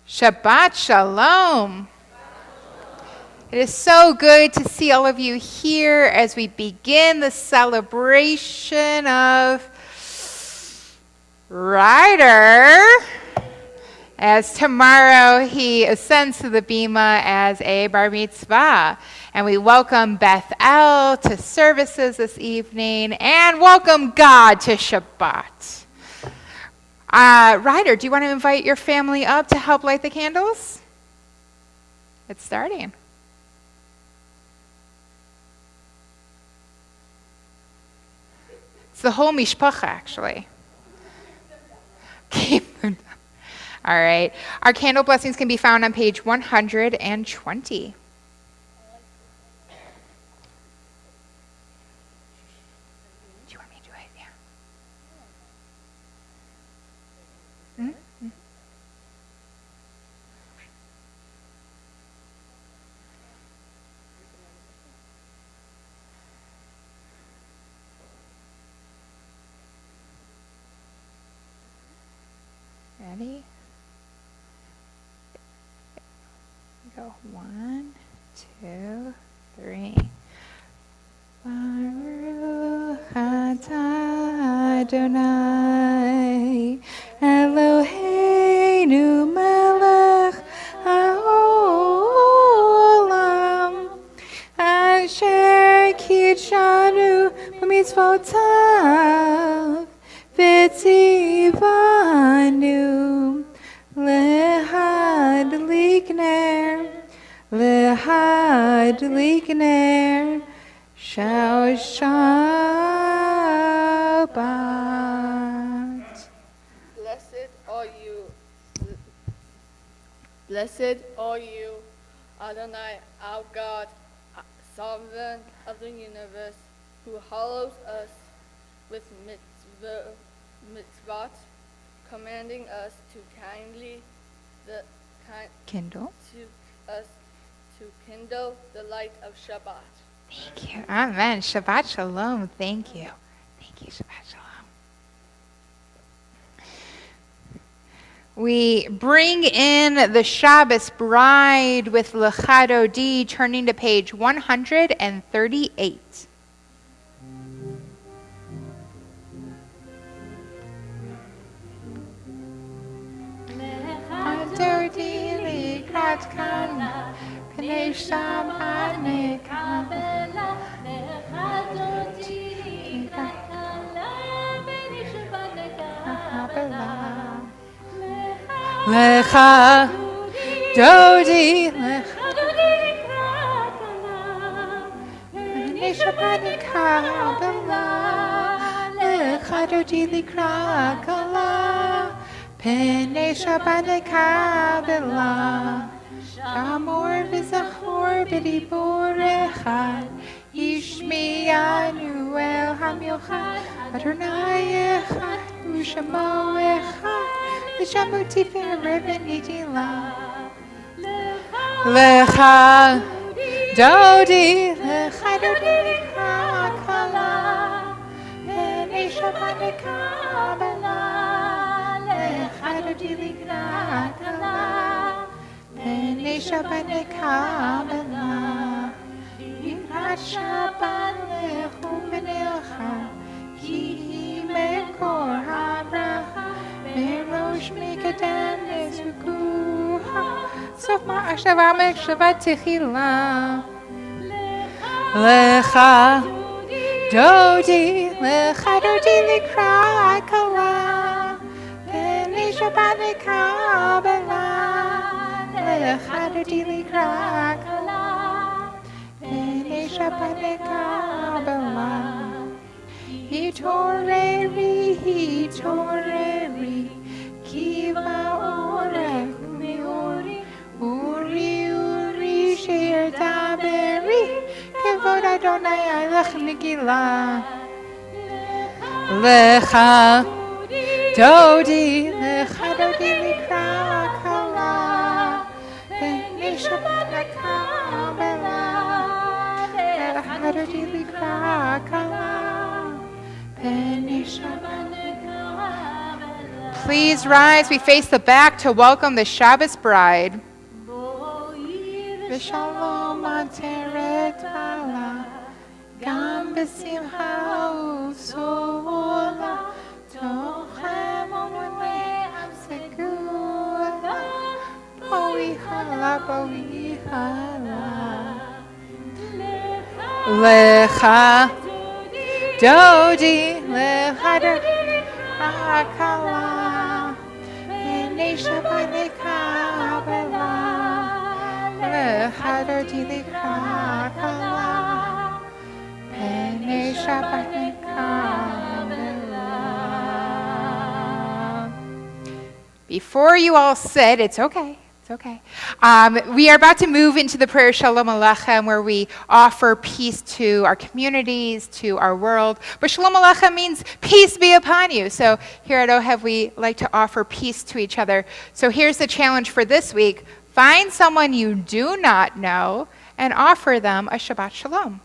Shabbat Shalom. It is so good to see all of you here as we begin the celebration of Ryder, as tomorrow he ascends to the Bima as a bar mitzvah. And we welcome Bethel to services this evening and welcome God to Shabbat. Ryder, do you want to invite your family up to help light the candles? It's starting. It's the whole mishpacha, actually. All right. Our candle blessings can be found on page 120. Ready? Go 1, 2, 3. Baruch atah Adonai Eloheinu melech haolam asher kitshanu b'mitzvotav v'tzivanu lehadlik ner shal Shabbat. Blessed are you, Adonai, our God, sovereign of the universe, who hallows us with mitzvot, commanding us to kindle the light of Shabbat. Thank you. Amen. Shabbat Shalom. Thank you. Thank you. Shabbat Shalom. We bring in the Shabbos bride with Lechado D, turning to page 138. Lecha Dodi Lecha Dodi Likra Kala Pene Shabbat Kabela Shamor V'Zachor B'Dibor Echad Yishmi'anu El HaMilchad Adonai Echad U'Shemo Echad L'Shamo Tiferet V'Nidila Lecha Dodi Lecha Dodi Likra Kala Pene Shabbat Kabela Lecha Dodi Likra Kala Pene Shabbat Kabela Yikrat Shabbat Lechu Menelcha Ki Mekor HaBracha Merosh Mikatan Nezukuha Sof Ma'ashava Mekshava Techila Lecha Dodi Lecha Dodi Likra Kala Pene Shabbat Kabela Lecha Dodi Likra Kala Pene Shabbat Kabela Hitoreri Kiva Orech Uri Shir Taberi Kevod Adonai Alech Nigila Lecha Dodi Lecha Dodi Likra Kala Pene Shabbat Kabela Lecha Dodi Likra Kala Pene Shabbat Kabela Please rise. We face the back to welcome the Shabbos bride. V'shalom ateret ala, gam b'simcha u'sola, tochem u'le'am segula, boi hala, lecha dodi, lecha dodi, akala, v'nei Shabbat nekabela, lecha dodi lekakala, v'nei Shabbat nekabela. Before you all sit, it's okay. It's okay. We are about to move into the prayer Shalom Aleichem, where we offer peace to our communities, to our world. But Shalom Aleichem means peace be upon you. So here at OHEV, we like to offer peace to each other. So here's the challenge for this week. Find someone you do not know and offer them a Shabbat Shalom.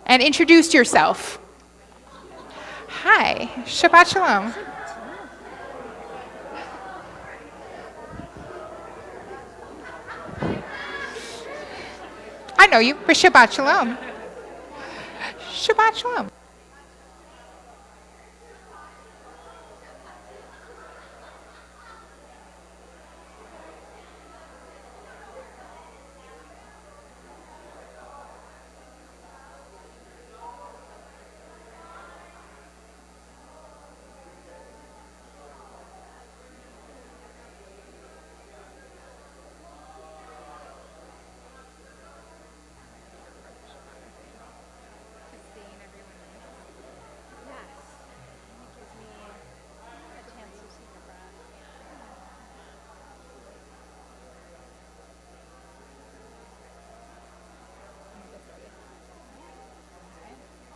And introduce yourself. Hi, Shabbat Shalom. I know you, but Shabbat Shalom. Shabbat Shalom.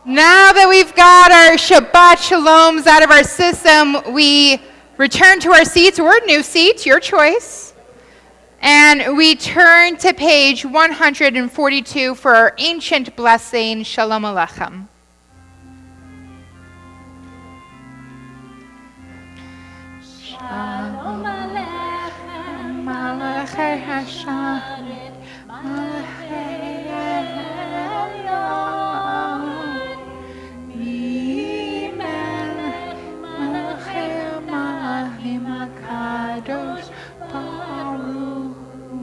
Now that we've got our Shabbat Shaloms out of our system, we return to our seats, or new seats, your choice. And we turn to page 142 for our ancient blessing, Shalom Aleichem. Shalom Aleichem, Malachei Hasharet, Malachei Elyon. Kadosh Baruch Hu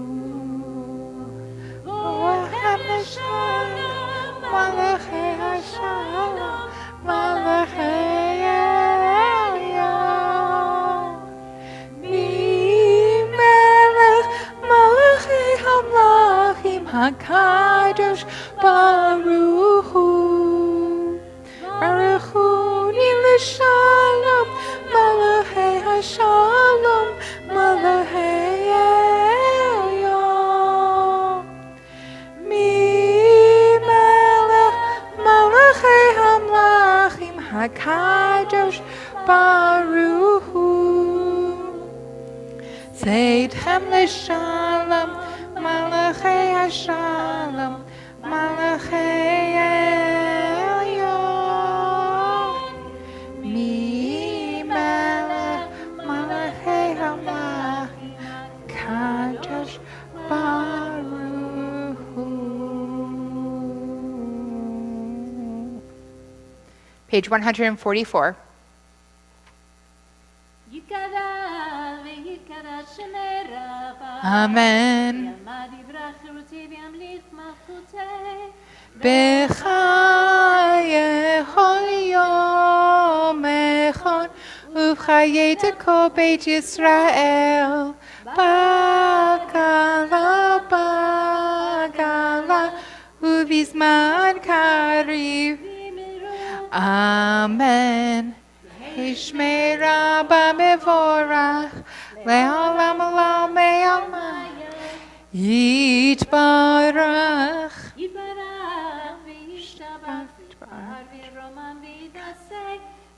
Shalom Malachei Hashalom Malachei Elyon Melech Malachei Hamlachim HaKadosh Baruch Hu Baruch Hu L'Shalom Malachei Hashalom Malachei Elyon Melech Malachei Hamlachim HaKadosh Baruch Hu Seidchem L'Shalom Malachei Hashalom Malachei Elyon Melech Malachei Hamlachim Kadosh Baruch Hu. Page 144. Amen. B'chaye chol yom echon ובחיי כל בית ישראל בגלה בגלה ובזמן קריב אמן. ישמע רבה מבורך לעולם עולם עלמא יתברך וישתבח וירומם ויתעשה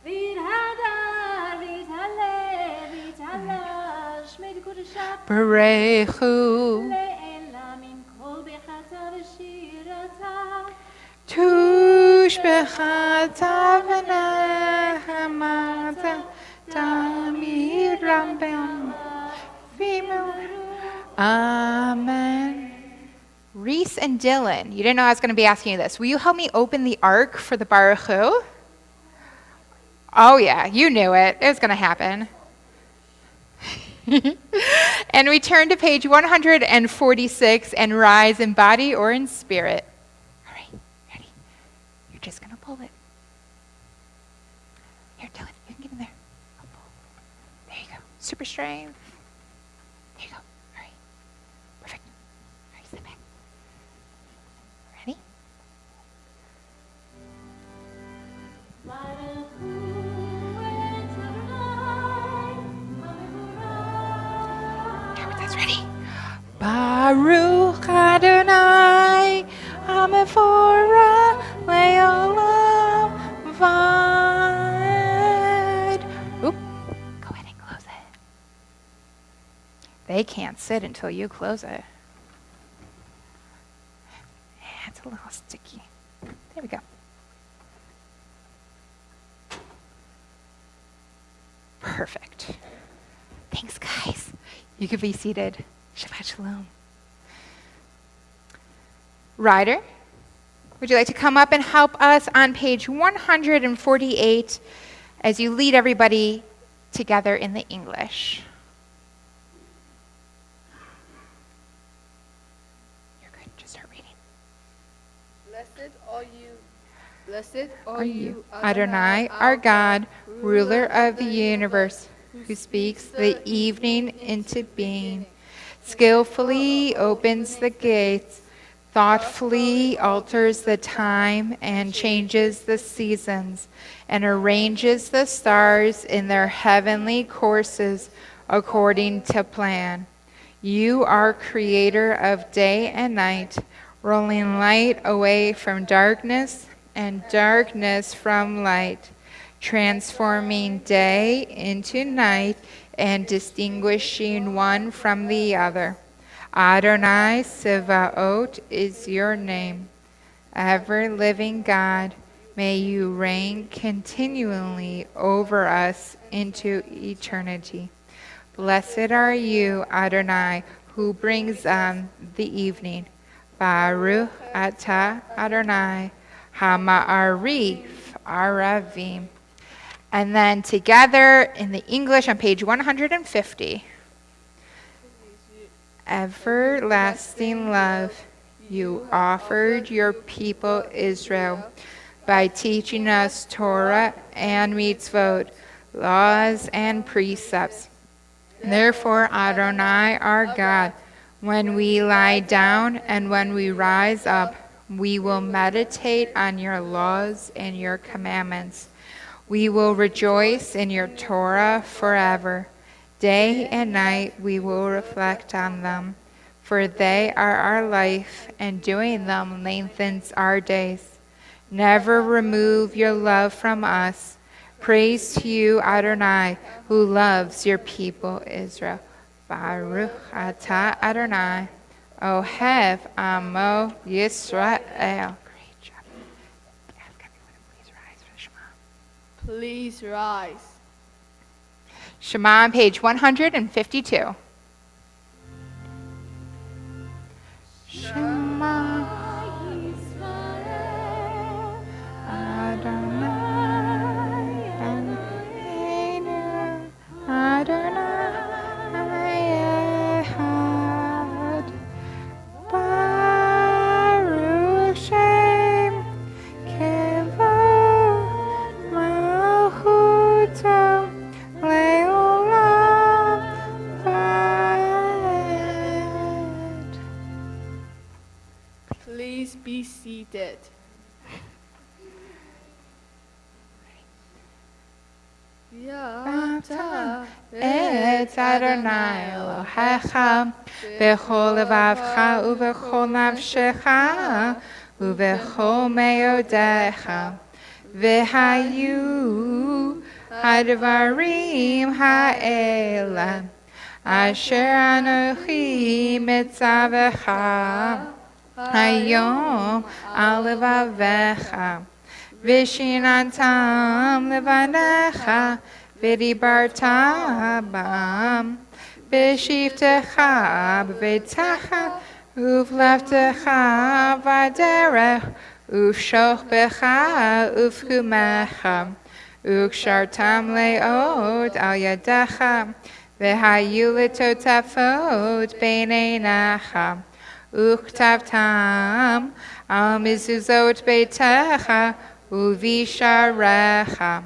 ויתהדר ויתהלל ויתהלל שמי קודשך ברכו לעילם עם כל ברכתה ושירתה תושבחתה ונחמתה Tamid Rambam. Amen. Reese and Dylan, you didn't know I was going to be asking you this. Will you help me open the ark for the Baruch Hu? Oh, yeah, you knew it. It was going to happen. And we turn to page 146 and rise in body or in spirit. All right, ready? You're just going to pull it. Here, Dylan, you can get in there. I'll pull. There you go. Super strength. There you go. All right. Perfect. All right, sit back. Ready? That's ready. Baruch Adonai, Amefora Leolam Vad. Oop, go ahead and close it. They can't sit until you close it. It's a little sticky. There we go. Perfect. Thanks, guys. You can be seated. Shabbat shalom. Ryder, would you like to come up and help us on page 148 as you lead everybody together in the English? You're good. Just start reading. Blessed Are you, Adonai, our God, ruler of the universe, who speaks the evening into being, skillfully opens the gates, thoughtfully alters the time and changes the seasons, and arranges the stars in their heavenly courses according to plan. You are creator of day and night, rolling light away from darkness and darkness from light, transforming day into night and distinguishing one from the other. Adonai Sevaot is your name. Ever-living God, may you reign continually over us into eternity. Blessed are you, Adonai, who brings on the evening. Baruch atah Adonai, Hama'arif Aravim. And then together in the English on page 150. Everlasting love, you offered your people Israel by teaching us Torah and Mitzvot, laws and precepts. Therefore, Adonai, our God, when we lie down and when we rise up, we will meditate on your laws and your commandments. We will rejoice in your Torah forever. Day and night we will reflect on them, for they are our life, and doing them lengthens our days. Never remove your love from us. Praise to you, Adonai, who loves your people Israel. Baruch atah Adonai, Ohev Amo Yisrael. Great job. Ask everyone to please rise for Shema. Please rise. Shema on page 152. Shema Yisrael, Adonai Eloheinu, Adonai Echad. Baruch Shem Kevod Malchuto Leolam Vad. Please be seated. Yata Et Adonai Elohecha bechol levavcha ubechol nafshecha ubechol meodecha v'hayu hadvarim ha'ela asher anochi mitzavecha hayom al levavecha Vishinantam levanecha v'dibarta bam, v'shivtecha b'veitecha, uvleftecha v'derech, uvshochbecha uvchumecha, ukshartam le'od al yadecha, v'hayu letotafot b'neinecha, uktavtam al mizuzot beitecha, uvisharecha.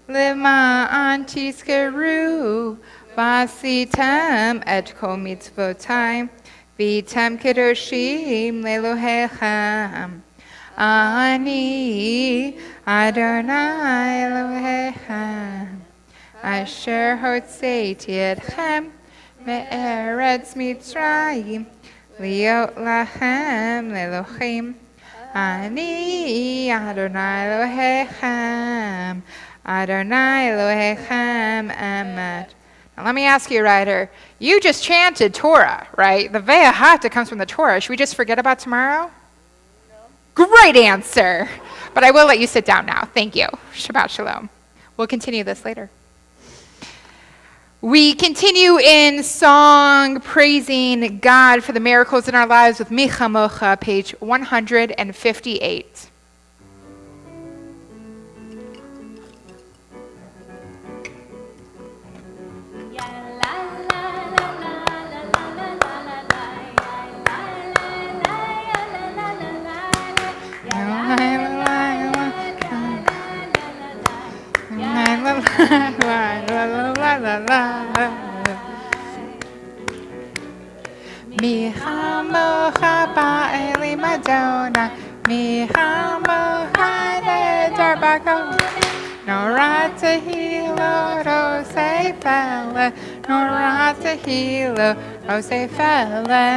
Lema'an tizkeru v'asitem et kol mitzvotai v'tem kedoshim lelohechem. Ani Adonai Elohechem asher hotzeiti etchem me'eretz Mitzrayim liot lachem lelohim. Ani Adonai Elohechem Adonai Elohechem emet. Now let me ask you, Ryder, you just chanted Torah, right? The Ve'ahata comes from the Torah. Should we just forget about tomorrow? No. Great answer. But I will let you sit down now. Thank you. Shabbat shalom. We'll continue this later. We continue in song praising God for the miracles in our lives with Micha Mocha, page 158. Micha Mocha ba'eli Madonna, Micha Mocha nedar bako, Nora tehilo rose fele, Nora tehilo rose fele.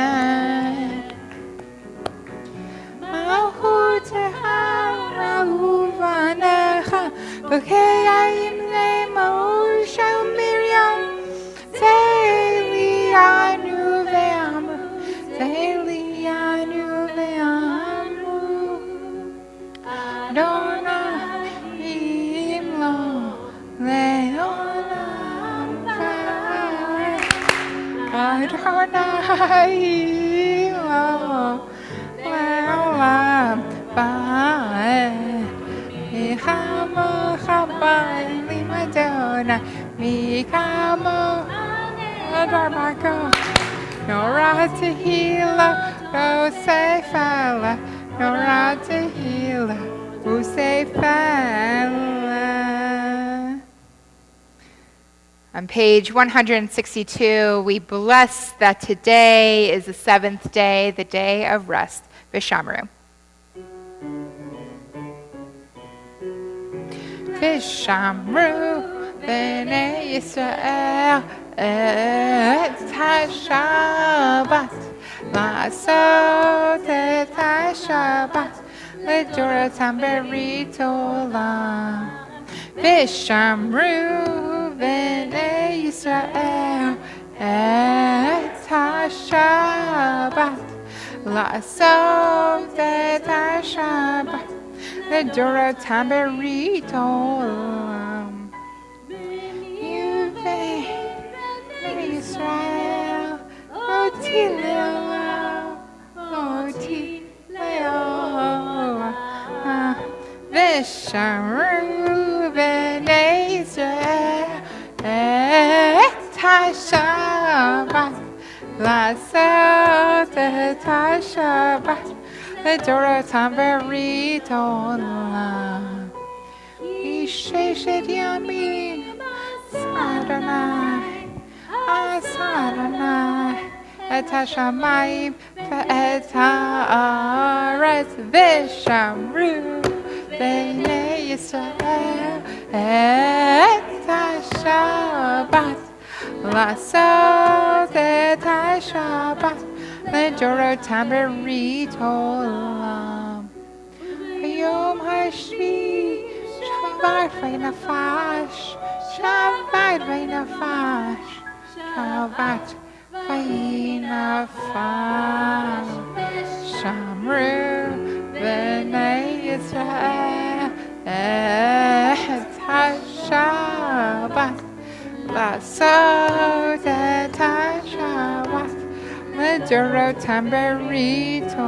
Mahu tehara uvanecha, B'keyayim le'mo shel Miriam, Ze'lianu ve'amu, Ze'lianu ve'amu, Adonai imlo le'olam va'ed, Adonai imlo le'olam va'ed. Micha Mocha ba'eli Madonna, Micha Mocha nedar bako, Nora tehila rose fele, Nora tehila rose fele. On page 162, we bless that today is the seventh day, the day of rest. V'shamru. V'shamru b'nei Yisrael et ha-Shabbat, la'asot et ha-Shabbat, l'doratam berit olam. V'shamru b'nei Yisrael et ha-Shabbat, la'asot et ha-Shabbat, l'doratam berit olam. Israel, oti le'olam, oti le'olam. V'shamru b'nei Israel et ha-Shabbat, la'asot et ha-Shabbat, l'doratam berit olam. V'sheshet yamim Adonai, Adonai, et ha-shamayim ve'et ha'aretz, v'shamru b'nei Yisrael et ha-Shabbat, la'asot et ha-Shabbat, l'doratam berit olam. V'yom ha'shvi Shabbat v'nafash, Shabbat v'nafash, Shabbat v'nafash. Shamru b'nei Yisrael et ha-Shabbat, Shabbat. Lasot et Shabbat. Ledorotam beritom.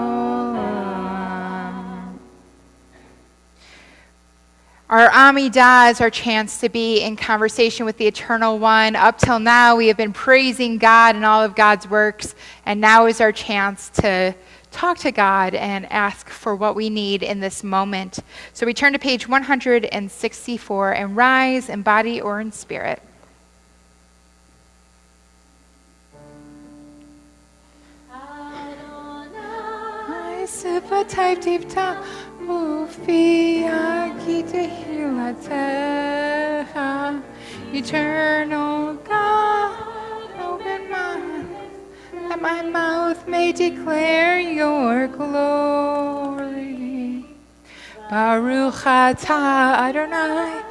Our Amidah is our chance to be in conversation with the Eternal One. Up till now, we have been praising God and all of God's works, and now is our chance to talk to God and ask for what we need in this moment. So we turn to page 164 and rise in body or in spirit. Eternal God, open my mouth, that my mouth may declare your glory. Baruch atah Adonai,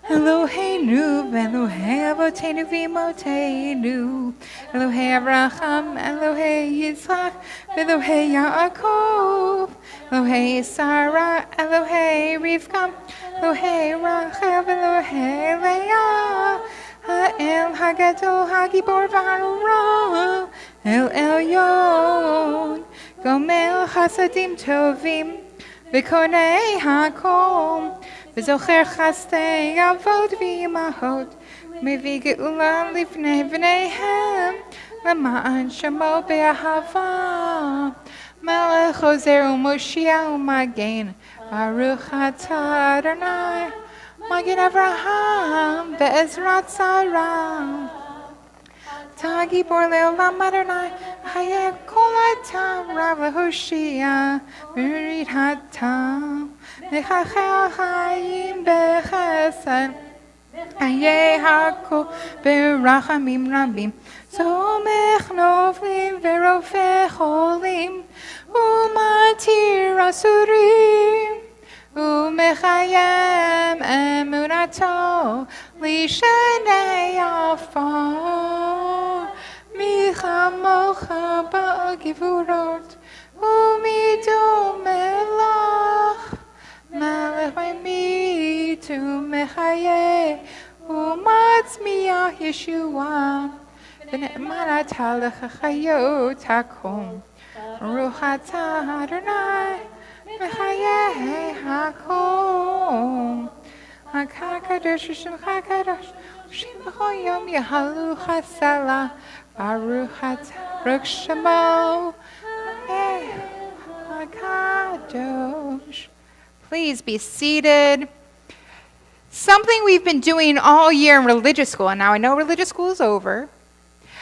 Eloheinu, Elohei Avotenu v'Imotenu, Elohei Avraham, Elohei Yitzchak, Elohei Yaakov, Elohei Sarah, Elohei Rivka, Elohei Rachel, Elohei Leah, Ha'el Hagadol Hagibor V'Hara, El Elyon, Gomel Chasadim Tovim, V'Konei HaKol, V'Zocher Chastei Avot V'Imahot, Mevi Geula Lifnei V'neihem, L'ma'an Shemo Be'ahava, Melech Ozer U'Moshiach U'Magen, Baruch atah Adonai, Magen Avraham, Be'ezrat Sarah. Tagibor le'olam Adonai, Hayeh kol hatam, Rav le'Hoshia, Berit hatam, Mechachel hayim bechesed, Hayeh hakol berachamim rabim, Somech novlim ve'rofeh cholim, Umatir asurim, Umechayem emunato, Lishenei afar, Michamocha ba'givurot, Umidum melach, Melech v'mitu mechayeh, Umatzmiach Yeshua, V'ne'emanata l'chachayot hakom, Baruch atah Adonai, Mechayeh hakom. HaKadosh Shemcha Kadosh, Shem b'chol yom yahalu chasala, Baruch atah Baruch Shemo HaKadosh. Please be seated. Something we've been doing all year in religious school, and now I know religious school is over,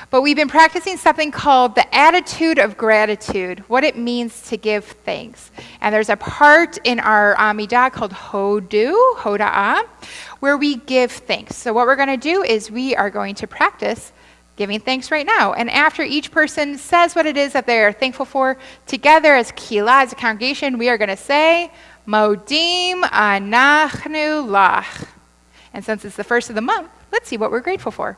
but we've been practicing something called the attitude of gratitude, what it means to give thanks. And there's a part in our Amidah called Hoda'ah, where we give thanks. So what we're going to do is we are going to practice giving thanks right now. And after each person says what it is that they're thankful for, together as Kehillah, as a congregation, we are going to say, Modim anachnu lach. And since it's the first of the month, let's see what we're grateful for.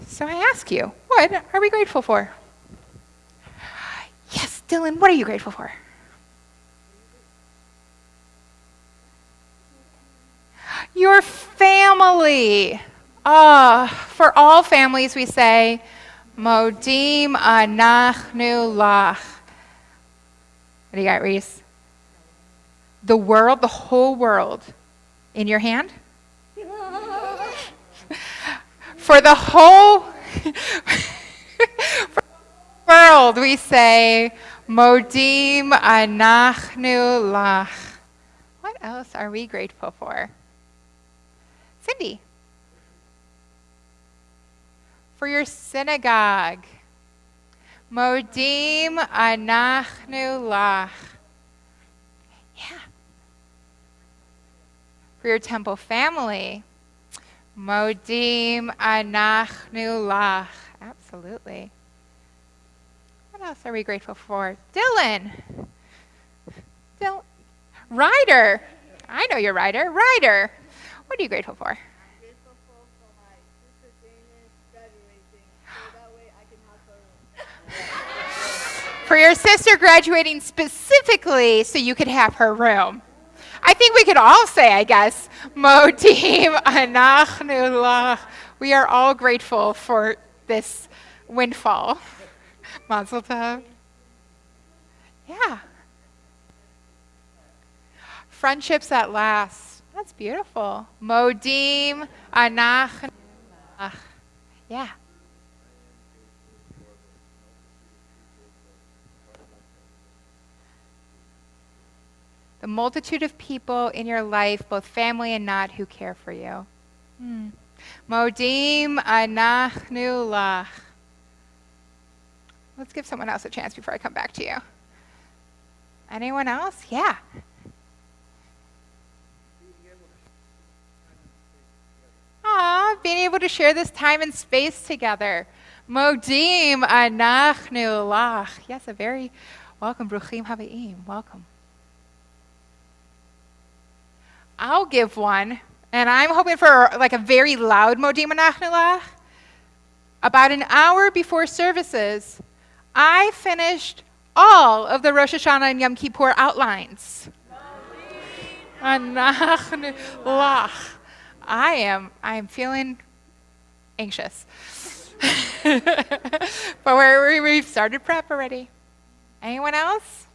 So I ask you, what are we grateful for? Yes, Dylan, what are you grateful for? Your family. For all families, we say, Modim anachnu lach. What do you got, Reese? The world, the whole world. In your hand? For the whole world, we say, Modim anachnu lach. What else are we grateful for? Cindy. For your synagogue. Modim anachnu lach. Yeah. For your temple family. Modim anachnu lach. Absolutely. What else are we grateful for? Dylan. Ryder. I know you're Ryder. Ryder. What are you grateful for? I'm grateful for my sister Dana's graduating, so that way I can have her room. For your sister graduating specifically so you could have her room. I I think we could all say, I guess, Modim anachnu lach. We are all grateful for this windfall. Mazel tov. Yeah. Friendships that last. That's beautiful. Modim anachnu lach. Yeah. The multitude of people in your life, both family and not, who care for you. Modim anachnu lach. Let's give someone else a chance before I come back to you. Anyone else? Yeah. Being able to share this time and space together. Modim anachnu lach. Yes, a very welcome. Bruchim habayim. Welcome. I'll give one, and I'm hoping for like a very loud Modim anachnu lach. About an hour before services, I finished all of the Rosh Hashanah and Yom Kippur outlines. Anachnu lach. I am feeling anxious. But we've started prep already. Anyone else?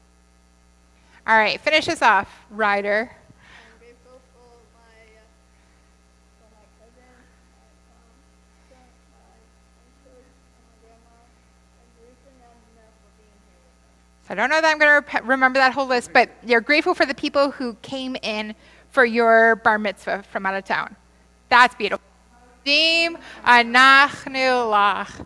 All right, finish us off, Ryder. I'm grateful for my cousin, my uncle, and my grandma, and Ruth and Anna for being here with us. So I don't know that I'm going to remember that whole list, but you're grateful for the people who came in for your bar mitzvah from out of town. That's beautiful. Modim anachnu lach.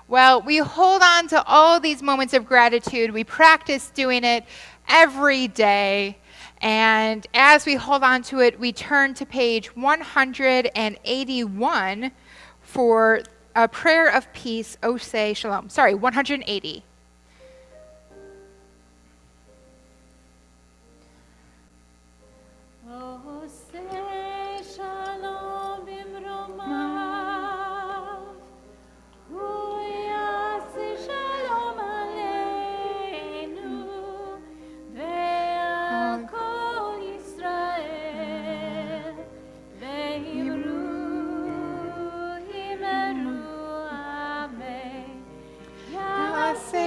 Well, we hold on to all these moments of gratitude. We practice doing it every day. And as we hold on to it, we turn to page 181 for a prayer of peace, Oseh Shalom. Sorry, 180.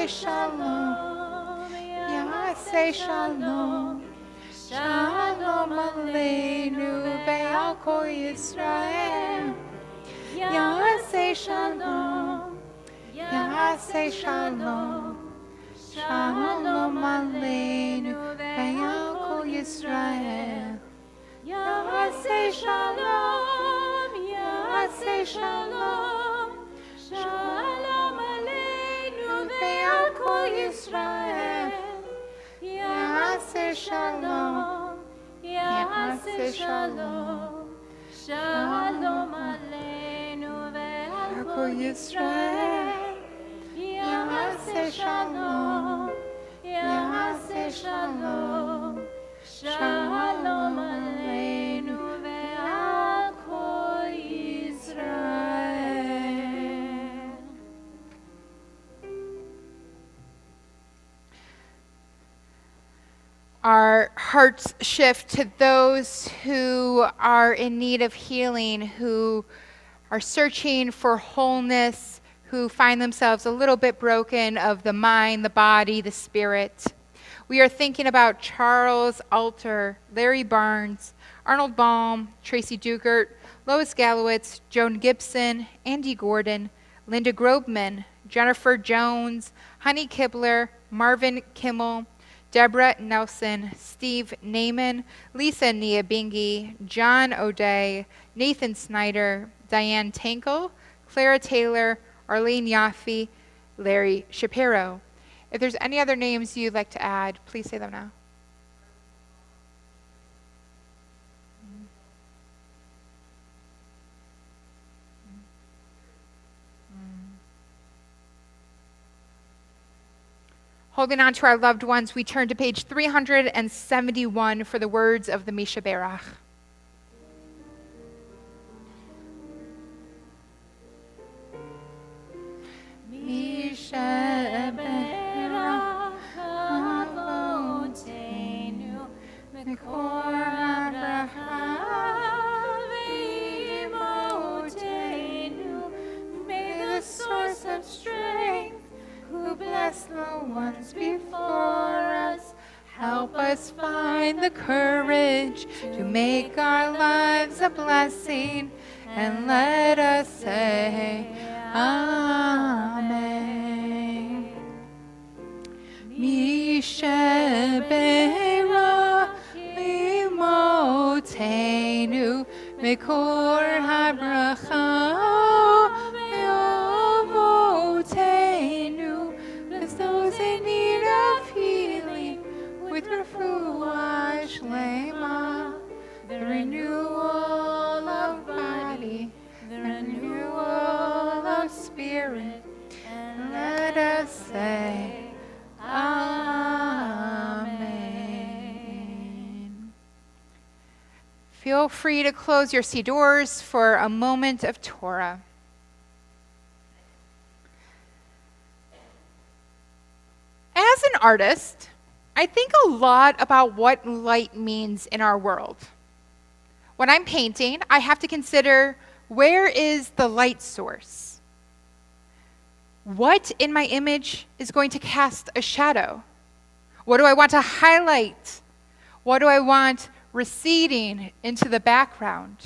Shalom, Yaseh Shalom, Shalom Aleinu ve'al kol Yisrael. Yaseh Shalom, Yaseh Shalom, Shalom Aleinu ve'al kol Yisrael. Yaseh Shalom, Yaseh Shalom, Shalom Aleinu ve'al kol Yisrael. Yaseh Shalom, Yaseh Shalom, Shalom Aleinu ve'al kol Yisrael. Yaseh Shalom, Yaseh Shalom, Shalom Aleinu ve'al kol Yisrael. Our hearts shift to those who are in need of healing, who are searching for wholeness, who find themselves a little bit broken of the mind, the body, the spirit. We are thinking about Charles Alter, Larry Barnes, Arnold Baum, Tracy Dugert, Lois Gallowitz, Joan Gibson, Andy Gordon, Linda Grobman, Jennifer Jones, Honey Kibler, Marvin Kimmel, Deborah Nelson, Steve Naiman, Lisa Niabingi, John O'Day, Nathan Snyder, Diane Tankel, Clara Taylor, Arlene Yaffe, Larry Shapiro. If there's any other names you'd like to add, please say them now. Holding on to our loved ones, we turn to page 371 for the words of the Mishaberach. Mishaberach avotenu mekor image, to make our lives a blessing, and let us say, Amen. Mishabera limotenu mekor habracha me'avotenu. Bless those in need of healing with refuah shlema, the renewal of body, the renewal of spirit, and let us say, Amen. Feel free to close your sidors for a moment of Torah. As an artist, I think a lot about what light means in our world. When I'm painting, I have to consider, where is the light source? What in my image is going to cast a shadow? What do I want to highlight? What do I want receding into the background?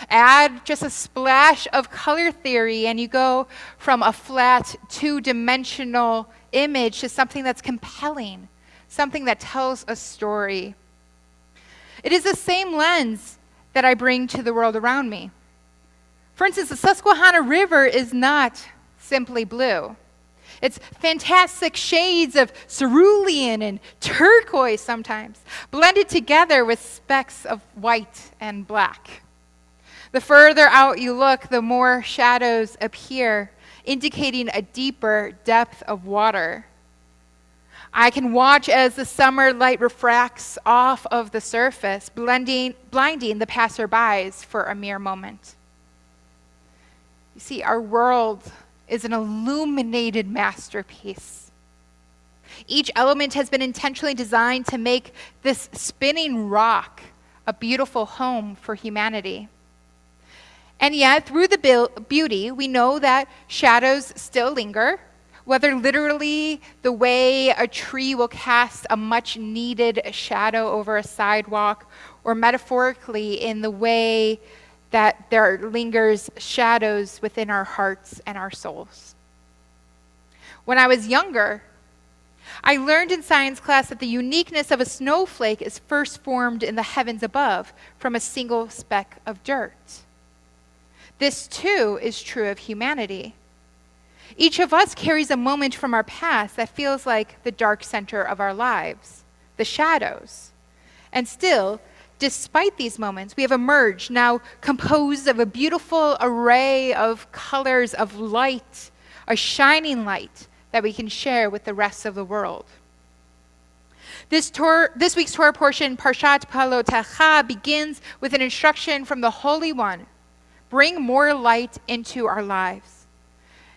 Add just a splash of color theory and you go from a flat, two-dimensional image to something that's compelling, something that tells a story. It is the same lens that I bring to the world around me. For instance, the Susquehanna River is not simply blue. It's fantastic shades of cerulean and turquoise sometimes, blended together with specks of white and black. The further out you look, the more shadows appear, indicating a deeper depth of water. I can watch as the summer light refracts off of the surface, blinding the passerbys for a mere moment. You see, our world is an illuminated masterpiece. Each element has been intentionally designed to make this spinning rock a beautiful home for humanity. And yet, through the beauty, we know that shadows still linger, whether literally the way a tree will cast a much-needed shadow over a sidewalk, or metaphorically in the way that there lingers shadows within our hearts and our souls. When I was younger, I learned in science class that the uniqueness of a snowflake is first formed in the heavens above from a single speck of dirt. This too is true of humanity. Each of us carries a moment from our past that feels like the dark center of our lives, the shadows. And still, despite these moments, we have emerged, now composed of a beautiful array of colors of light, a shining light that we can share with the rest of the world. This week's Torah portion, Parshat Palotecha, begins with an instruction from the Holy One. Bring more light into our lives.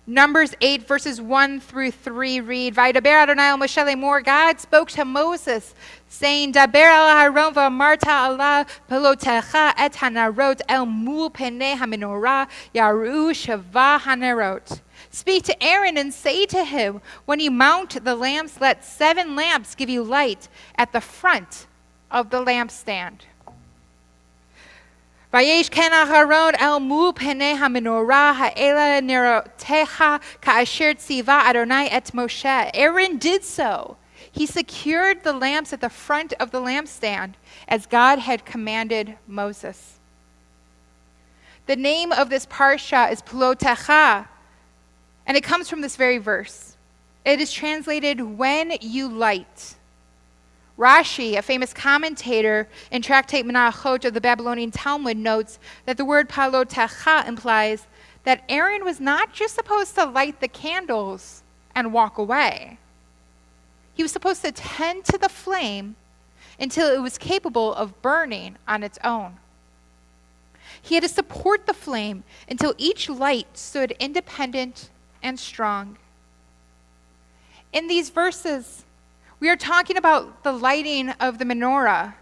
Numbers 8, verses 1 through 3 read, Vaydaber Adonai el Moshe lemor, God spoke to Moses, saying, Daber al Haron v'amarta ala pelotecha et hanarot el mul penei hamenorah yaru sheva hanerot. Speak to Aaron and say to him, when you mount the lamps, let 7 lamps give you light at the front of the lampstand. Vayesh ken Aharon el mul penei hamenorah ha'ela nerotecha ka'asher tziva Adonai et Moshe. Aaron did so. He secured the lamps at the front of the lampstand as God had commanded Moses. The name of this parsha is Palotecha, and it comes from this very verse. It is translated, when you light. Rashi, a famous commentator in Tractate Menachot of the Babylonian Talmud, notes that the word Palotecha implies that Aaron was not just supposed to light the candles and walk away. He was supposed to tend to the flame until it was capable of burning on its own. He had to support the flame until each light stood independent and strong. In these verses, we are talking about the lighting of the menorah,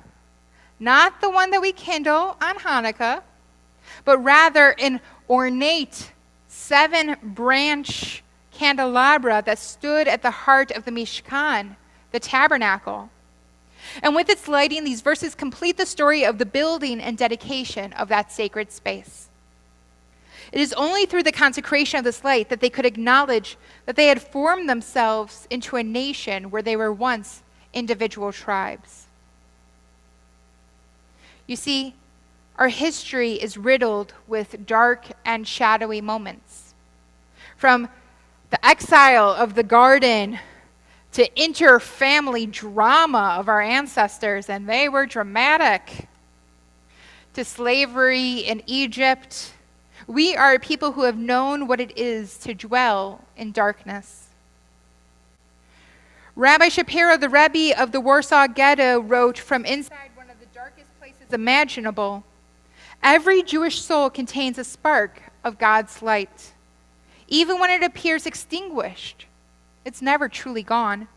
not the one that we kindle on Hanukkah, but rather an ornate 7-branch candelabra that stood at the heart of the Mishkan, the tabernacle. And with its lighting, these verses complete the story of the building and dedication of that sacred space. It is only through the consecration of this light that they could acknowledge that they had formed themselves into a nation where they were once individual tribes. You see, our history is riddled with dark and shadowy moments. From the exile of the garden to inter-family drama of our ancestors, and they were dramatic, to slavery in Egypt. We are a people who have known what it is to dwell in darkness. Rabbi Shapiro, the Rebbe of the Warsaw Ghetto, wrote, from inside one of the darkest places imaginable, every Jewish soul contains a spark of God's light. Even when it appears extinguished, it's never truly gone.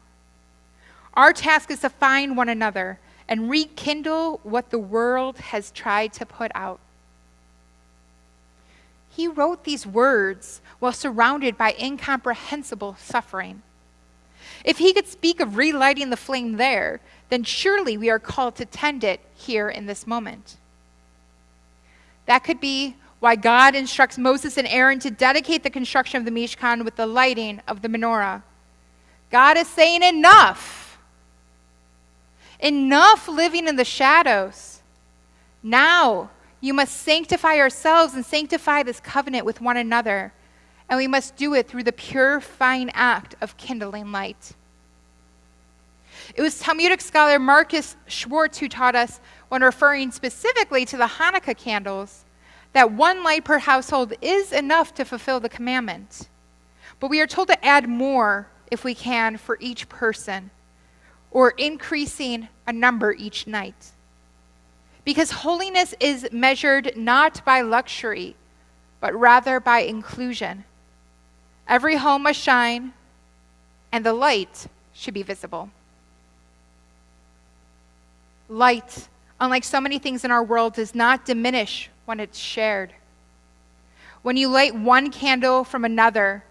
Our task is to find one another and rekindle what the world has tried to put out. He wrote these words while surrounded by incomprehensible suffering. If he could speak of relighting the flame there, then surely we are called to tend it here in this moment. That could be why God instructs Moses and Aaron to dedicate the construction of the Mishkan with the lighting of the menorah. God is saying enough. Enough living in the shadows. Now you must sanctify yourselves and sanctify this covenant with one another. And we must do it through the purifying act of kindling light. It was Talmudic scholar Marcus Schwartz who taught us, when referring specifically to the Hanukkah candles, that one light per household is enough to fulfill the commandment. But we are told to add more, if we can, for each person, or increasing a number each night. Because holiness is measured not by luxury, but rather by inclusion. Every home must shine, and the light should be visible. Light, unlike so many things in our world, does not diminish when it's shared. When you light one candle from another,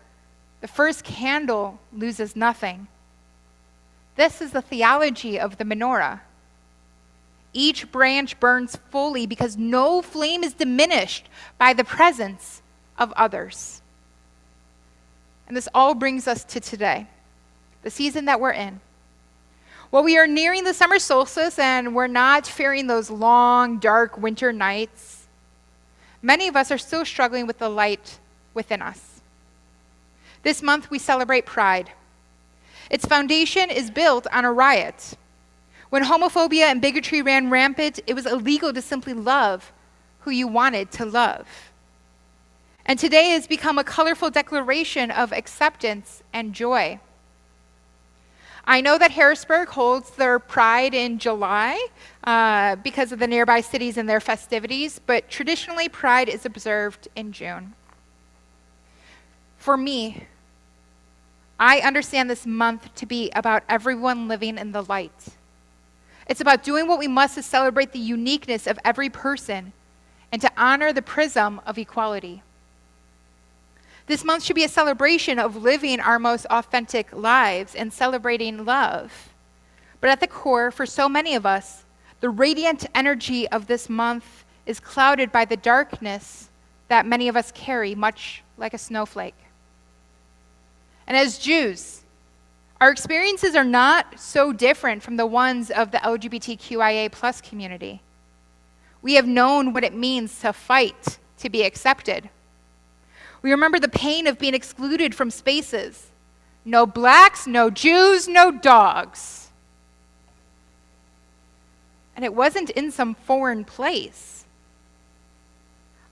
the first candle loses nothing. This is the theology of the menorah. Each branch burns fully because no flame is diminished by the presence of others. And this all brings us to today, the season that we're in. Well, we are nearing the summer solstice, and we're not fearing those long, dark winter nights. Many of us are still struggling with the light within us. This month, we celebrate Pride. Its foundation is built on a riot. When homophobia and bigotry ran rampant, it was illegal to simply love who you wanted to love. And today has become a colorful declaration of acceptance and joy. I know that Harrisburg holds their Pride in July because of the nearby cities and their festivities, but traditionally Pride is observed in June. For me, I understand this month to be about everyone living in the light. It's about doing what we must to celebrate the uniqueness of every person and to honor the prism of equality. This month should be a celebration of living our most authentic lives and celebrating love. But at the core, for so many of us, the radiant energy of this month is clouded by the darkness that many of us carry, much like a snowflake. And as Jews, our experiences are not so different from the ones of the LGBTQIA plus community. We have known what it means to fight to be accepted. We remember the pain of being excluded from spaces. No blacks, no Jews, no dogs. And it wasn't in some foreign place.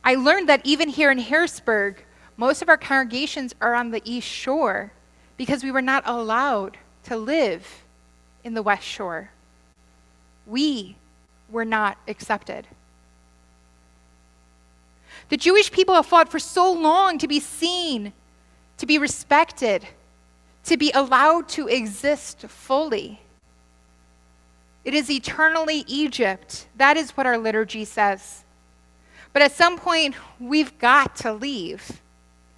I learned that even here in Harrisburg, most of our congregations are on the East Shore because we were not allowed to live in the West Shore. We were not accepted. The Jewish people have fought for so long to be seen, to be respected, to be allowed to exist fully. It is eternally Egypt. That is what our liturgy says. But at some point, we've got to leave.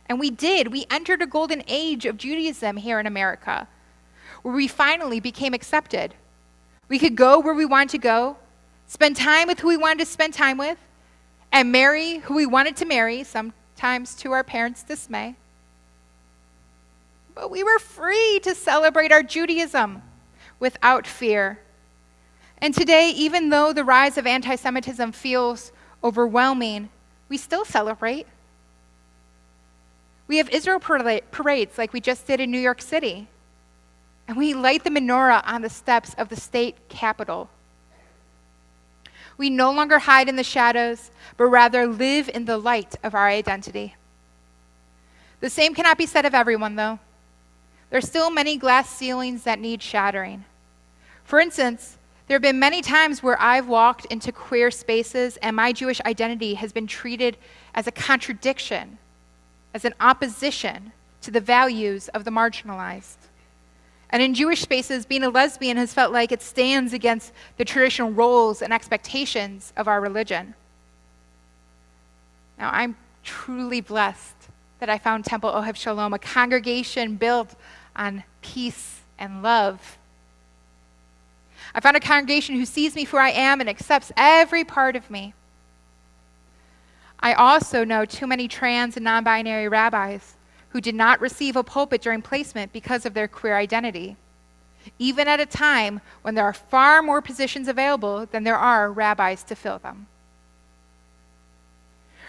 And we did. We entered a golden age of Judaism here in America, where we finally became accepted. We could go where we wanted to go, spend time with who we wanted to spend time with, and marry who we wanted to marry, sometimes to our parents' dismay. But we were free to celebrate our Judaism without fear. And today, even though the rise of anti-Semitism feels overwhelming, we still celebrate. We have Israel parades like we just did in New York City. And we light the menorah on the steps of the state capitol. We no longer hide in the shadows, but rather live in the light of our identity. The same cannot be said of everyone, though. There are still many glass ceilings that need shattering. For instance, there have been many times where I've walked into queer spaces and my Jewish identity has been treated as a contradiction, as an opposition to the values of the marginalized. And in Jewish spaces, being a lesbian has felt like it stands against the traditional roles and expectations of our religion. Now, I'm truly blessed that I found Temple Ohev Shalom, a congregation built on peace and love. I found a congregation who sees me for who I am and accepts every part of me. I also know too many trans and non-binary rabbis who did not receive a pulpit during placement because of their queer identity, even at a time when there are far more positions available than there are rabbis to fill them.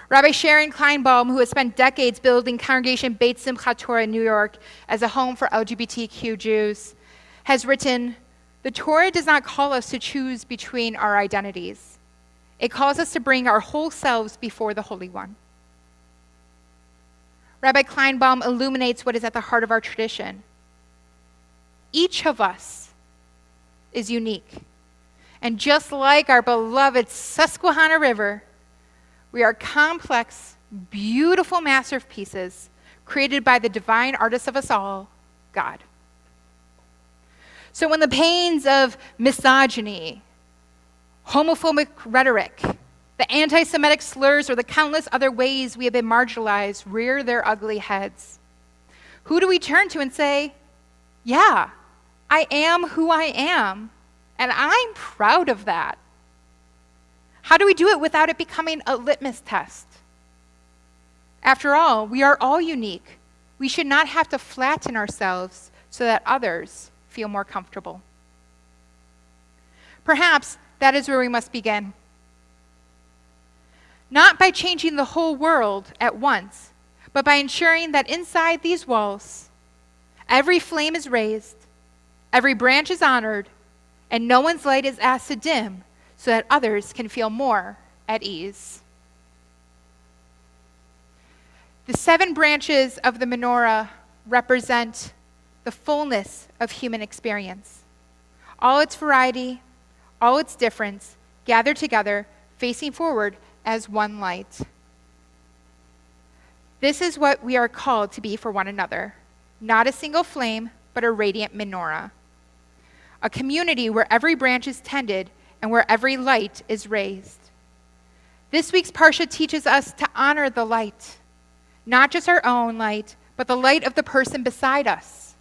Rabbi Sharon Kleinbaum, who has spent decades building Congregation Beit Simchat Torah in New York as a home for LGBTQ Jews, has written, "The Torah does not call us to choose between our identities. It calls us to bring our whole selves before the Holy One." Rabbi Kleinbaum illuminates what is at the heart of our tradition. Each of us is unique. And just like our beloved Susquehanna River, we are complex, beautiful masterpieces created by the divine artist of us all, God. So when the pains of misogyny, homophobic rhetoric, the anti-Semitic slurs, or the countless other ways we have been marginalized rear their ugly heads, who do we turn to and say, yeah, I am who I am, and I'm proud of that? How do we do it without it becoming a litmus test? After all, we are all unique. We should not have to flatten ourselves so that others feel more comfortable. Perhaps that is where we must begin. Not by changing the whole world at once, but by ensuring that inside these walls, every flame is raised, every branch is honored, and no one's light is asked to dim so that others can feel more at ease. The 7 branches of the menorah represent the fullness of human experience. All its variety, all its difference, gathered together, facing forward as one light. This is what we are called to be for one another. Not a single flame, but a radiant menorah. A community where every branch is tended and where every light is raised. This week's Parsha teaches us to honor the light. Not just our own light, but the light of the person beside us.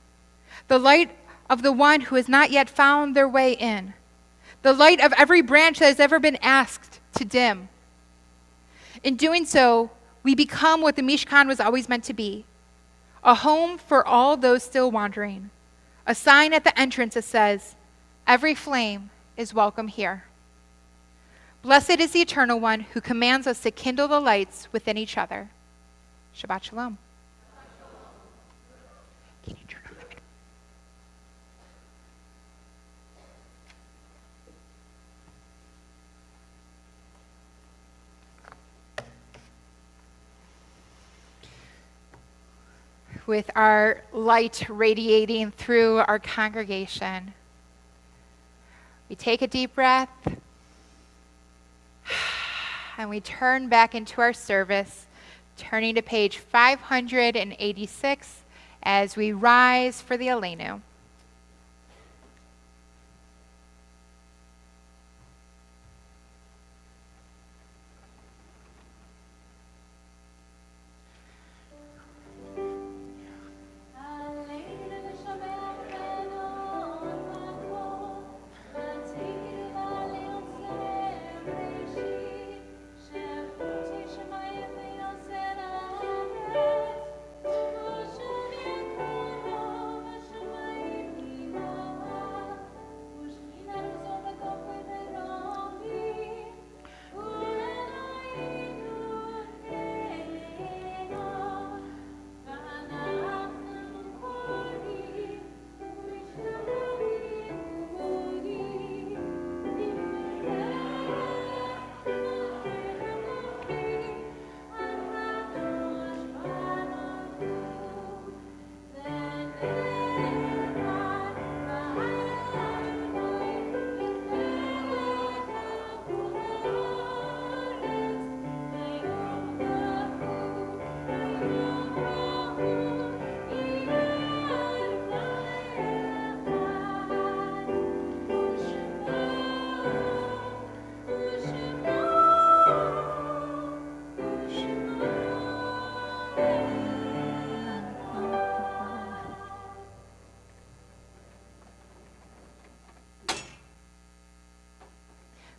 The light of the one who has not yet found their way in. The light of every branch that has ever been asked to dim. In doing so, we become what the Mishkan was always meant to be, a home for all those still wandering, a sign at the entrance that says, every flame is welcome here. Blessed is the Eternal One who commands us to kindle the lights within each other. Shabbat Shalom. Can you turn on the video? With our light radiating through our congregation, we take a deep breath and we turn back into our service, turning to page 586 as we rise for the Aleinu.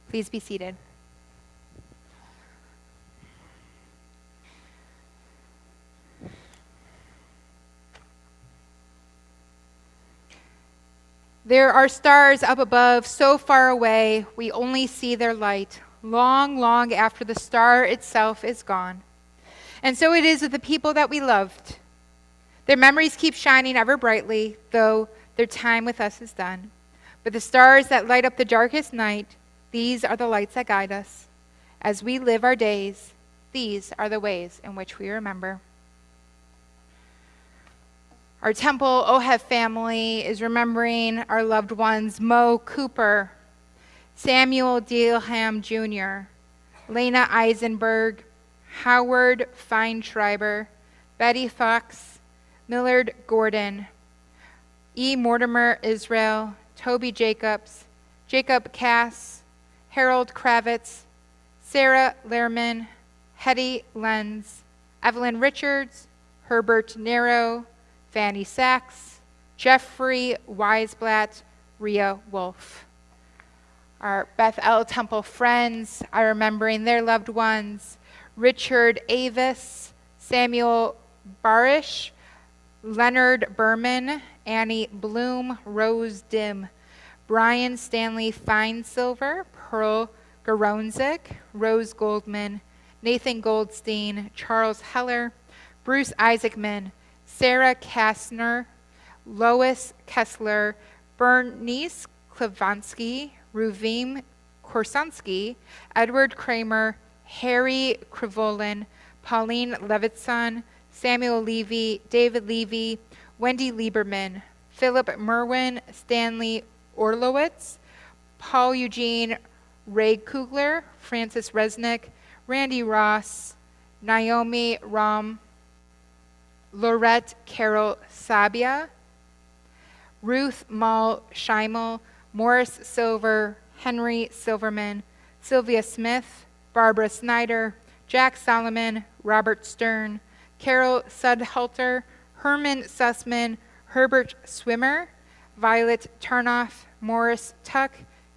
Please be seated. There are stars up above, so far away, we only see their light, long, long after the star itself is gone. And so it is with the people that we loved. Their memories keep shining ever brightly, though their time with us is done. But the stars that light up the darkest night, these are the lights that guide us. As we live our days, these are the ways in which we remember. Our Temple Ohev family is remembering our loved ones, Mo Cooper, Samuel Dilham Jr., Lena Eisenberg, Howard Feinschreiber, Betty Fox, Millard Gordon, E. Mortimer Israel, Toby Jacobs, Jacob Cass, Harold Kravitz, Sarah Lehrman, Hetty Lenz, Evelyn Richards, Herbert Nero, Fanny Sachs, Jeffrey Weisblatt, Rhea Wolf. Our Beth El Temple friends are remembering their loved ones, Richard Avis, Samuel Barish, Leonard Berman, Annie Bloom, Rose Dim, Brian Stanley Feinsilver, Pearl Garonzik, Rose Goldman, Nathan Goldstein, Charles Heller, Bruce Isaacman, Sarah Kastner, Lois Kessler, Bernice Klavansky, Ruvim Korsansky, Edward Kramer, Harry Krivolin, Pauline Levitson, Samuel Levy, David Levy, Wendy Lieberman, Philip Merwin, Stanley Orlowitz, Paul Eugene Ray Kugler, Francis Resnick, Randy Ross, Naomi Ram, Laurette Carol Sabia, Ruth Mall Scheimel, Morris Silver, Henry Silverman, Sylvia Smith, Barbara Snyder, Jack Solomon, Robert Stern, Carol Sudhalter, Herman Sussman, Herbert Swimmer, Violet Turnoff, Morris Tuck,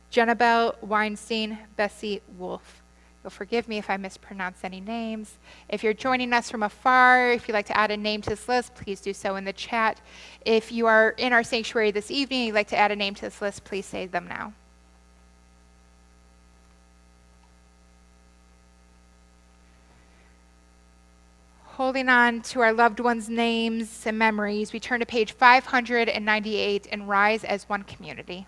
Jennabelle Weinstein, Bessie Wolf. You'll forgive me if I mispronounce any names. If you're joining us from afar, if you'd like to add a name to this list, please do so in the chat. If you are in our sanctuary this evening and you'd like to add a name to this list, please say them now. Holding on to our loved ones' names and memories, we turn to page 598 and rise as one community.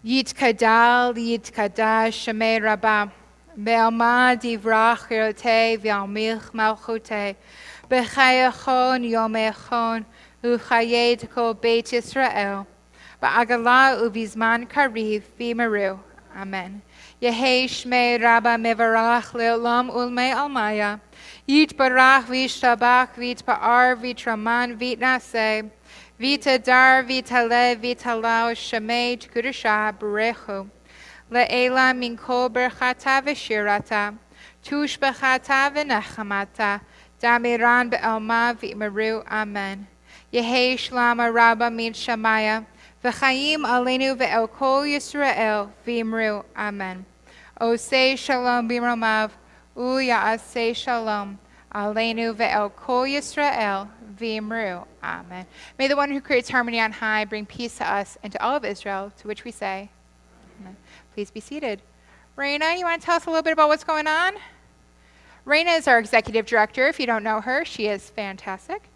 Yitkadal, Yitkadash, Shemei Rabbah, Be'alma divrach Chirotei, Ve'almich Malchutei, B'chayachon Yomechon, U'chayed Kol Beit Yisrael, Ba'agala Uvizman Kariv, V'meru. Amen. Yehei Shmei Rabbah Mevarach Le'olam Ulmei Almaya, Yitbarach V'ishtabach V'itpa'ar V'traman V'itnaseh, Vita dar, vita le, vita lao, shamei, tukudasha, berechu. Le'ela minko berchata v'shirata, tush bechata v'nechamata, damiran be'elma v'meru, amen. Yehei shlama rabba min shamaya, v'chaim aleinu ve'el kol Yisrael, v'imru, amen. Osei shalom b'romav, u'ya'asei shalom, aleinu ve'el kol Yisrael, v'imru, amen. May the one who creates harmony on high bring peace to us and to all of Israel, to which we say, amen. Please be seated. Raina, you want to tell us a little bit about what's going on? Raina is our executive director. If you don't know her, she is fantastic.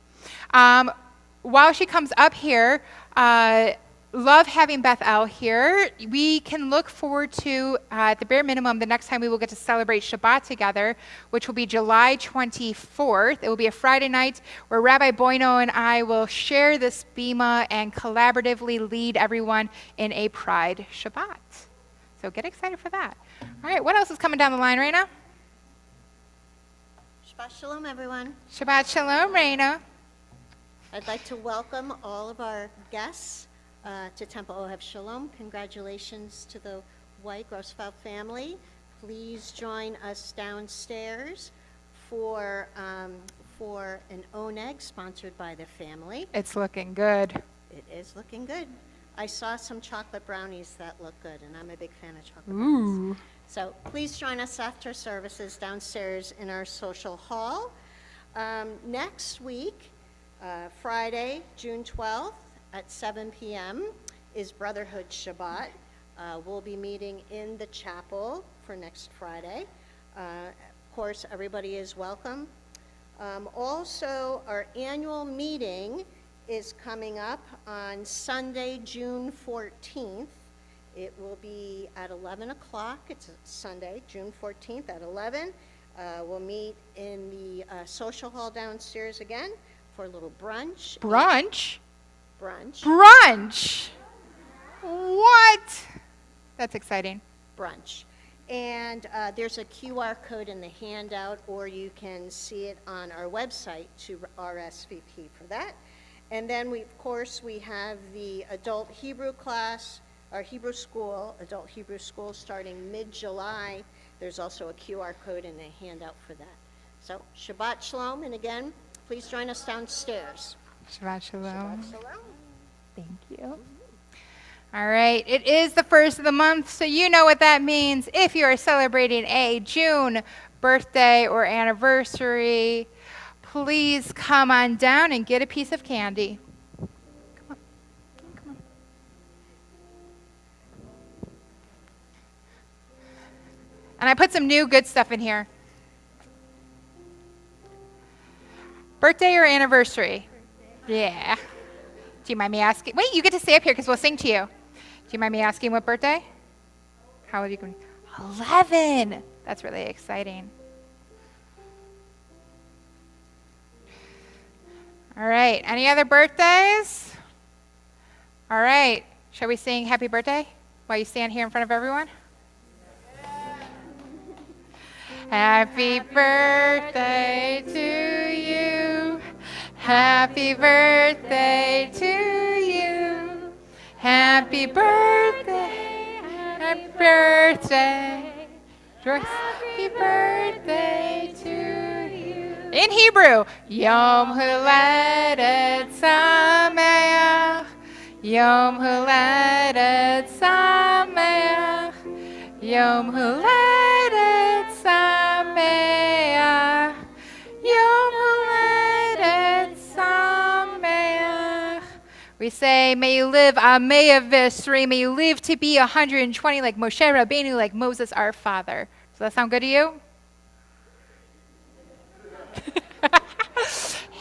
While she comes up here, love having Beth El here. We can look forward to, at the bare minimum, the next time we will get to celebrate Shabbat together, which will be July 24th. It will be a Friday night where Rabbi Boino and I will share this bima and collaboratively lead everyone in a Pride Shabbat. So get excited for that. All right, what else is coming down the line, Raina? Shabbat Shalom, everyone. Shabbat Shalom, Raina. I'd like to welcome all of our guests to Temple Ohev Shalom. Congratulations to the White Grosfeld family. Please join us downstairs for an oneg sponsored by the family. It's looking good. It is looking good. I saw some chocolate brownies that look good, and I'm a big fan of chocolate brownies. Ooh. So please join us after services downstairs in our social hall. Next week, Friday, June 12th at 7 p.m. is Brotherhood Shabbat. We'll be meeting in the chapel for next Friday. Of course, everybody is welcome. Also, our annual meeting is coming up on Sunday, June 14th. It will be at 11 o'clock. It's a Sunday, June 14th at 11. We'll meet in the social hall downstairs again for a little brunch. Brunch? Brunch. Brunch? What? That's exciting. Brunch. And there's a QR code in the handout, or you can see it on our website to RSVP for that. And then, of course, we have the adult Hebrew class, our Hebrew school, adult Hebrew school, starting mid-July. There's also a QR code in the handout for that. So, Shabbat Shalom, and again, please join us downstairs. Shabbat shalom. Shabbat Shalom. Thank you. All right, it is the first of the month, so you know what that means. If you are celebrating a June birthday or anniversary, please come on down and get a piece of candy. Come on. Come on. And I put some new good stuff in here. Birthday or anniversary? Yeah. Do you mind me asking? Wait, you get to stay up here because we'll sing to you. Do you mind me asking what birthday? How old are you going? 11. That's really exciting. All right. Any other birthdays? All right. Shall we sing happy birthday while you stand here in front of everyone? Happy birthday to you. Happy birthday to you. Happy birthday. Happy birthday. Joyce. Happy birthday to you. In Hebrew, Yom Huledet Sameach. Yom Huledet Sameach. Yom Huledet Sameach. Yom Huledet Sameach. We say, may you live Amea V'Esrei. May you live to be 120 like Moshe Rabbeinu, like Moses our father. Does that sound good to you?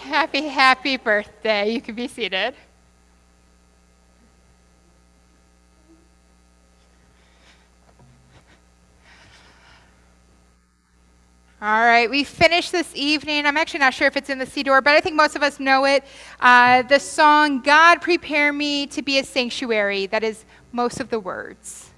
Happy birthday. You can be seated. All right, we finished this evening. I'm actually not sure if it's in the Siddur, but I think most of us know it. The song, God Prepare Me to Be a Sanctuary. That is most of the words.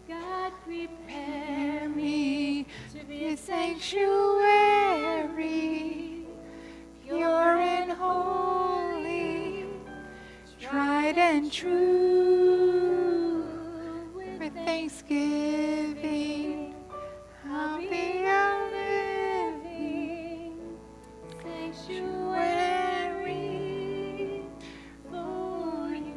God prepare me to be a sanctuary, pure and holy, tried and true. With thanksgiving, I'll be a living sanctuary for you.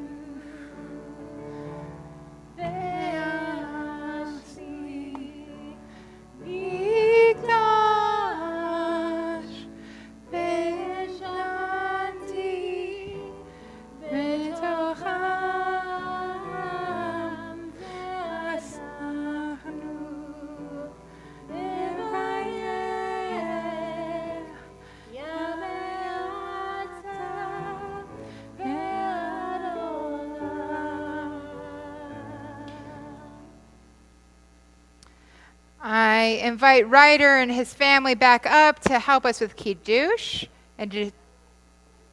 I invite Ryder and his family back up to help us with Kiddush and to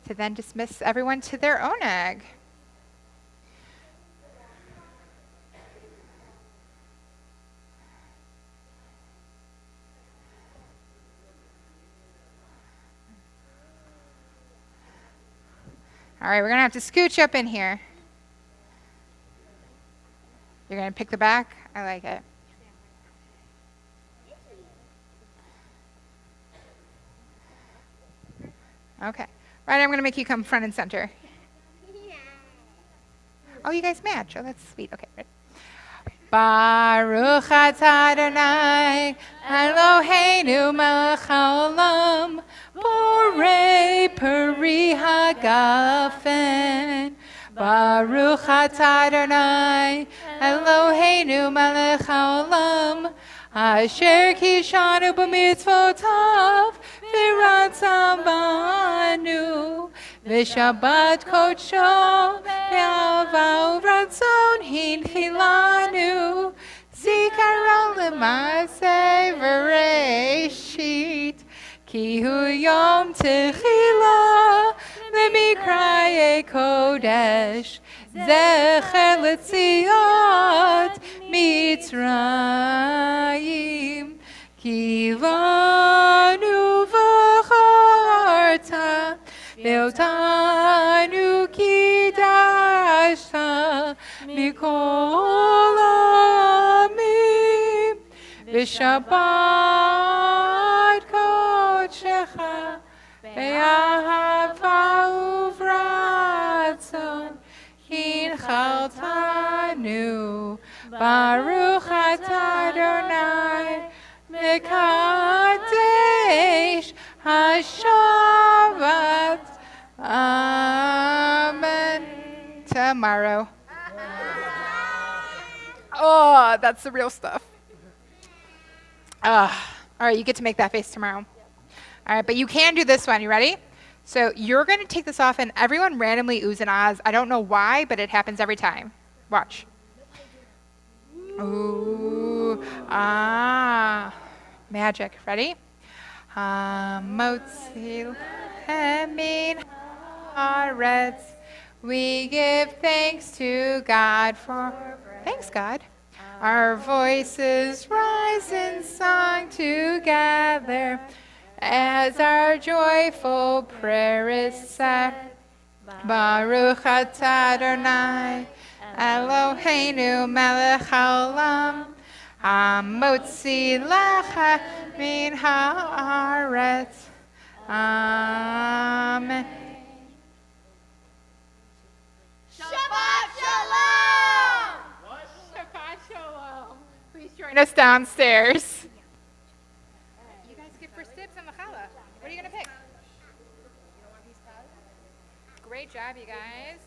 then dismiss everyone to their own egg. All right, we're going to have to scooch up in here. You're going to pick the back? I like it. Okay. Right, I'm going to make you come front and center. Oh, you guys match. Oh, that's sweet. Okay, ready? Baruch atah Adonai Eloheinu melech haolam borei peri hagafen. Baruch atah Adonai Eloheinu melech haolam asher kishanu b'mitzvotav v'ratzam banu v'shabbat kodsho ve'ava uvratzon hinchilanu zikaron l'maaseh v'reishit ki hu yom techila l'mikraye kodesh zecher l'tziat mitzrayim ki vanu v'charta ve'otanu kidashta mikol amim v'shabbat kodshecha ve'ahava uvratzon hinchaltanu Baruch atah Adonai mekadesh hashavat. Amen. Tomorrow. Oh, that's the real stuff. All right, you get to make that face tomorrow. All right, but you can do this one. You ready? So you're going to take this off, and everyone randomly oohs and ahs. I don't know why, but it happens every time. Watch. Ooh, ah, magic. Ready? Motzi lemin haaretz. We give thanks to God for. Thanks, God. Our voices rise in song together as our joyful prayer is said. Baruch atah Adonai Eloheinu melech haolam hamotzi lecha min haaretz. Amen. Shabbat Shalom! Shabbat Shalom. Please join us downstairs. You guys get first dibs on the challah. What are you going to pick? Great job, you guys.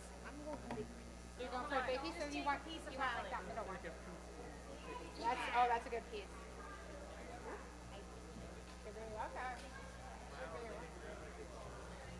You're going for a big piece, and you want like that middle one. That's a good piece.